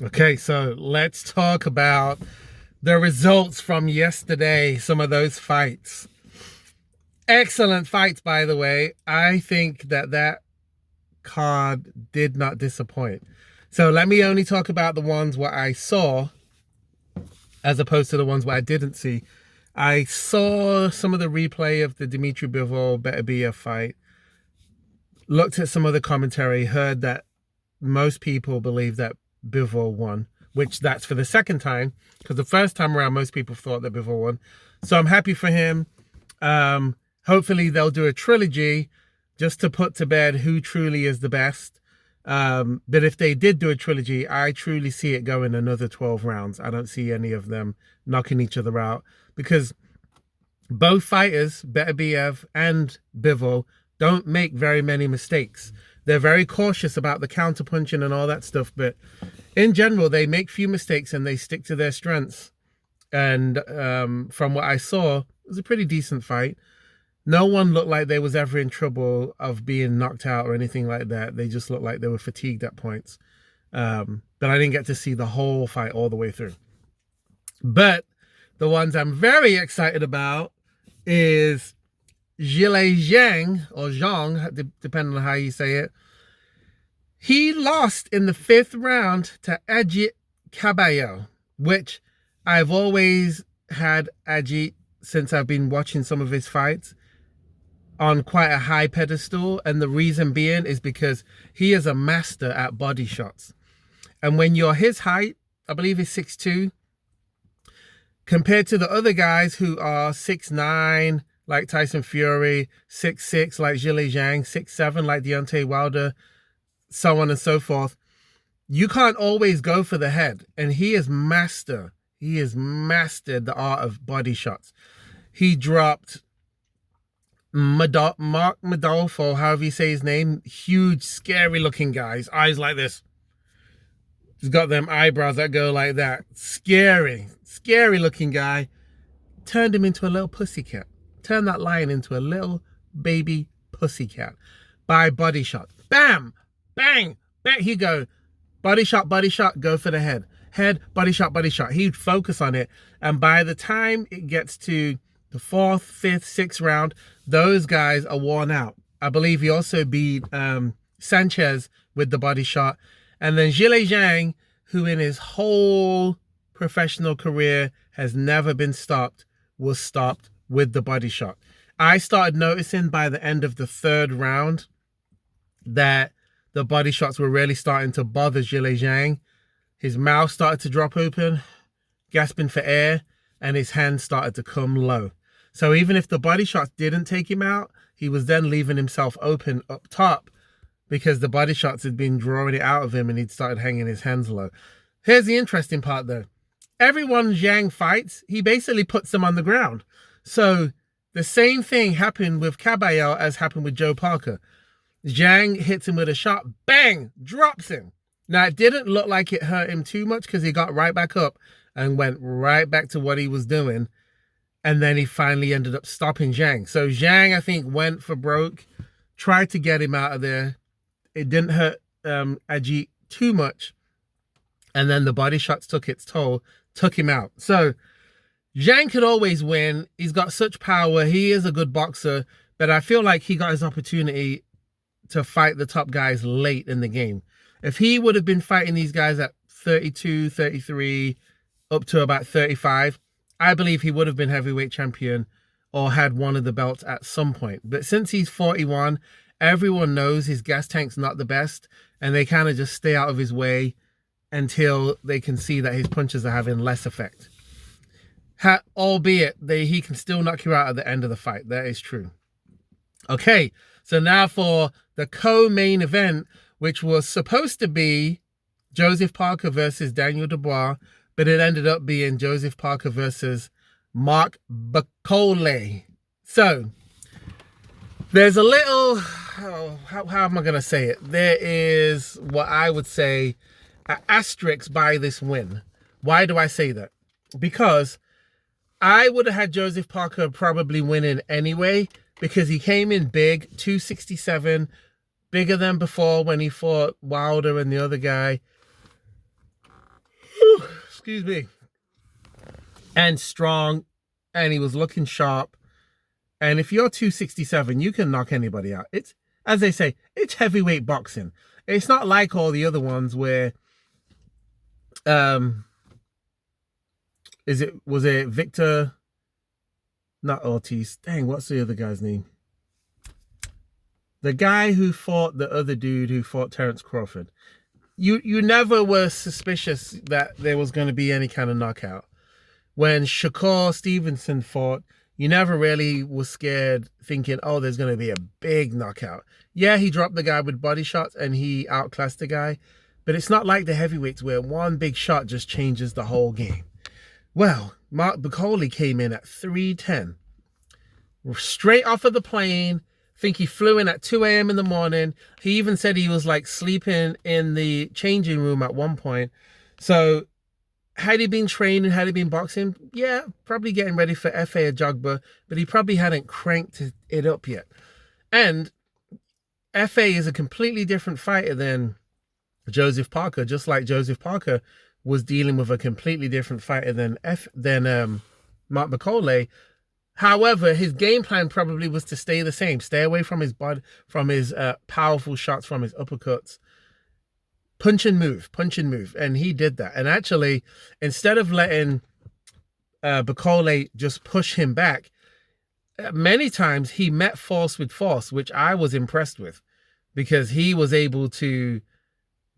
Okay, so let's talk about the results from yesterday, some of those fights. Excellent fights, by the way. I think that card did not disappoint. So let me only talk about the ones where I saw as opposed to the ones where I didn't see. I saw some of the replay of the Dmitry Bivol Beterbiev fight, looked at some of the commentary, heard that most people believe that Bivol won, which that's for the second time, because the first time around most people thought that Bivol won. So I'm happy for him. Hopefully they'll do a trilogy just to put to bed who truly is the best. But if they did do a trilogy, I truly see it going another 12 rounds. I don't see any of them knocking each other out, because both fighters, Beterbiev and Bivol, don't make very many mistakes. They're very cautious about the counterpunching and all that stuff, but in general, they make few mistakes and they stick to their strengths. And from what I saw, it was a pretty decent fight. No one looked like they was ever in trouble of being knocked out or anything like that. They just looked like they were fatigued at points. But I didn't get to see the whole fight all the way through. But the ones I'm very excited about is Zhilei Zhang, or Zhang, depending on how you say it. He lost in the 5th round to Ajit Caballo, which I've always had Ajit, since I've been watching some of his fights, on quite a high pedestal. And the reason being is because he is a master at body shots. And when you're his height, I believe he's 6'2", compared to the other guys who are 6'9", like Tyson Fury, 6'6", like Zhilei Zhang, 6'7", like Deontay Wilder, so on and so forth, you can't always go for the head. And he is master. He has mastered the art of body shots. He dropped Mark Bakole, however you say his name, huge, scary looking guys, eyes like this. He's got them eyebrows that go like that. Scary looking guy. Turned him into a little pussycat. Turned that lion into a little baby pussycat by body shot. Bam! Bang! Back he go. Body shot, go for the head. Head, body shot, body shot. He'd focus on it. And by the time it gets to the 4th, 5th, 6th round, those guys are worn out. I believe he also beat Sanchez with the body shot. And then Zhilei Zhang, who in his whole professional career has never been stopped, was stopped with the body shot. I started noticing by the end of the 3rd round that the body shots were really starting to bother Zhilei Zhang. His mouth started to drop open, gasping for air, and his hands started to come low. So even if the body shots didn't take him out, he was then leaving himself open up top, because the body shots had been drawing it out of him and he'd started hanging his hands low. Here's the interesting part though. Everyone Zhang fights, he basically puts them on the ground. So the same thing happened with Caballo as happened with Joe Parker. Zhang hits him with a shot, bang, drops him. Now, it didn't look like it hurt him too much because he got right back up and went right back to what he was doing. And then he finally ended up stopping Zhang. So Zhang, I think, went for broke, tried to get him out of there. It didn't hurt Ajit too much. And then the body shots took its toll, took him out. So Zhang could always win. He's got such power. He is a good boxer. But I feel like he got his opportunity to fight the top guys late in the game. If he would have been fighting these guys at 32, 33, up to about 35, I believe he would have been heavyweight champion or had one of the belts at some point. But since he's 41, everyone knows his gas tank's not the best, and they kind of just stay out of his way until they can see that his punches are having less effect. Albeit, he can still knock you out at the end of the fight. That is true. Okay, so now for the co-main event, which was supposed to be Joseph Parker versus Daniel Dubois, but it ended up being Joseph Parker versus Mark Bakole. So, there's a little, how am I going to say it? There is what I would say an asterisk by this win. Why do I say that? Because I would have had Joseph Parker probably winning anyway, because he came in big, 267, bigger than before when he fought Wilder and the other guy. excuse me, and strong, and he was looking sharp. And if you're 267, you can knock anybody out. It's, as they say, it's heavyweight boxing. It's not like all the other ones where, was it Victor? Not Ortiz. Dang, what's the other guy's name? The guy who fought the other dude who fought Terence Crawford. You never were suspicious that there was going to be any kind of knockout. When Shakur Stevenson fought, you never really was scared thinking, oh, there's going to be a big knockout. Yeah, he dropped the guy with body shots and he outclassed the guy. But it's not like the heavyweights where one big shot just changes the whole game. Well, Mark Bakole came in at 310. Straight off of the plane. I think he flew in at 2 a.m. in the morning. He even said he was like sleeping in the changing room at one point. So had he been training, had he been boxing? Yeah, probably getting ready for FA or Jogba, but he probably hadn't cranked it up yet. And FA is a completely different fighter than Joseph Parker, just like Joseph Parker was dealing with a completely different fighter than Mark Bakole. However, his game plan probably was to stay the same. Stay away from his body, from his powerful shots, from his uppercuts. Punch and move. And he did that. And actually, instead of letting Bakole just push him back, many times he met force with force, which I was impressed with. Because he was able to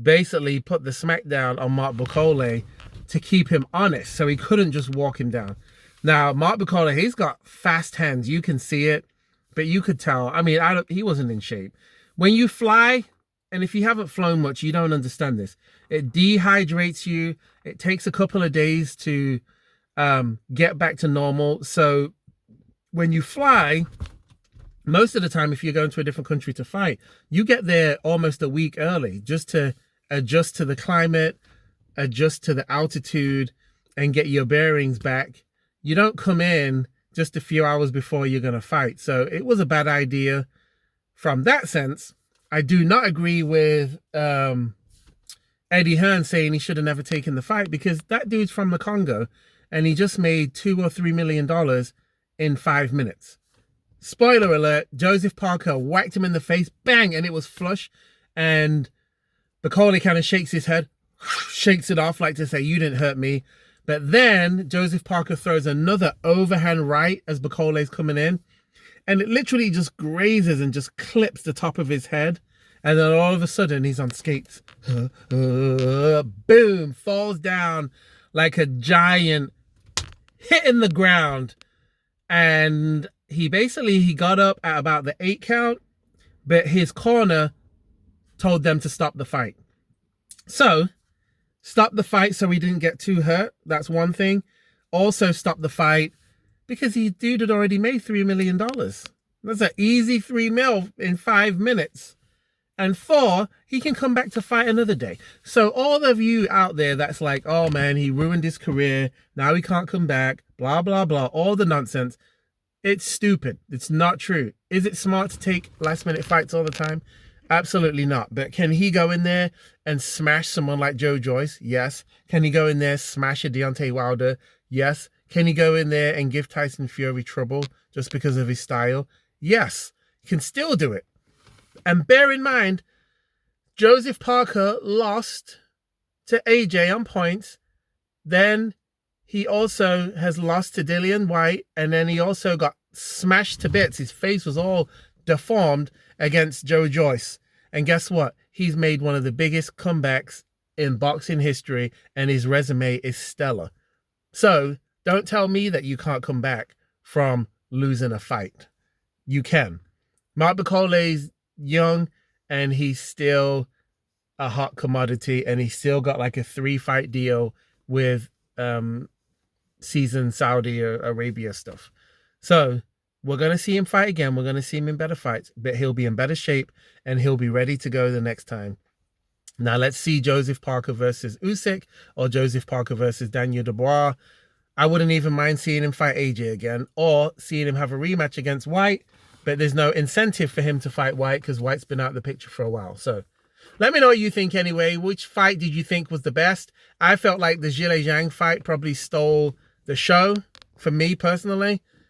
basically put the smackdown on Mark Bakole to keep him honest. So he couldn't just walk him down. Now, Mark Bakole, he's got fast hands. You can see it, but you could tell. I mean, he wasn't in shape. When you fly, and if you haven't flown much, you don't understand this. It dehydrates you. It takes a couple of days to get back to normal. So when you fly, most of the time, if you're going to a different country to fight, you get there almost a week early just to adjust to the climate, adjust to the altitude, and get your bearings back. You don't come in just a few hours before you're going to fight. So it was a bad idea from that sense. I do not agree with Eddie Hearn saying he should have never taken the fight, because that dude's from the Congo and he just made $2 or $3 million in 5 minutes. Spoiler alert, Joseph Parker whacked him in the face, bang, and it was flush. And Bakole kind of shakes his head, shakes it off like to say, you didn't hurt me. But then Joseph Parker throws another overhand right as Bacole's coming in. And it literally just grazes and just clips the top of his head. And then all of a sudden he's on skates. Boom, falls down like a giant, hitting the ground. And he got up at about the 8 count, but his corner told them to stop the fight. So, stop the fight so he didn't get too hurt. That's one thing. Also stop the fight because dude had already made $3 million. That's an easy 3 mil in 5 minutes. And 4, he can come back to fight another day. So all of you out there that's like, oh man, he ruined his career. Now he can't come back. Blah, blah, blah. All the nonsense. It's stupid. It's not true. Is it smart to take last minute fights all the time? Absolutely not. But can he go in there and smash someone like Joe Joyce? Yes. Can he go in there, smash a Deontay Wilder? Yes. Can he go in there and give Tyson Fury trouble just because of his style? Yes. He can still do it. And bear in mind, Joseph Parker lost to AJ on points. Then he also has lost to Dillian White. And then he also got smashed to bits. His face was all deformed against Joe Joyce. And guess what? He's made one of the biggest comebacks in boxing history, and his resume is stellar. So don't tell me that you can't come back from losing a fight. You can. Mark Bacole's young, and he's still a hot commodity, and he's still got like a 3-fight deal with seasoned Saudi Arabia stuff. So we're going to see him fight again. We're going to see him in better fights, but he'll be in better shape and he'll be ready to go the next time. Now let's see Joseph Parker versus Usyk or Joseph Parker versus Daniel Dubois. I wouldn't even mind seeing him fight AJ again or seeing him have a rematch against White, but there's no incentive for him to fight White because White's been out of the picture for a while. So Let me know what you think anyway. Which fight did you think was the best? I felt like the Zhile Zhang fight probably stole the show for me personally.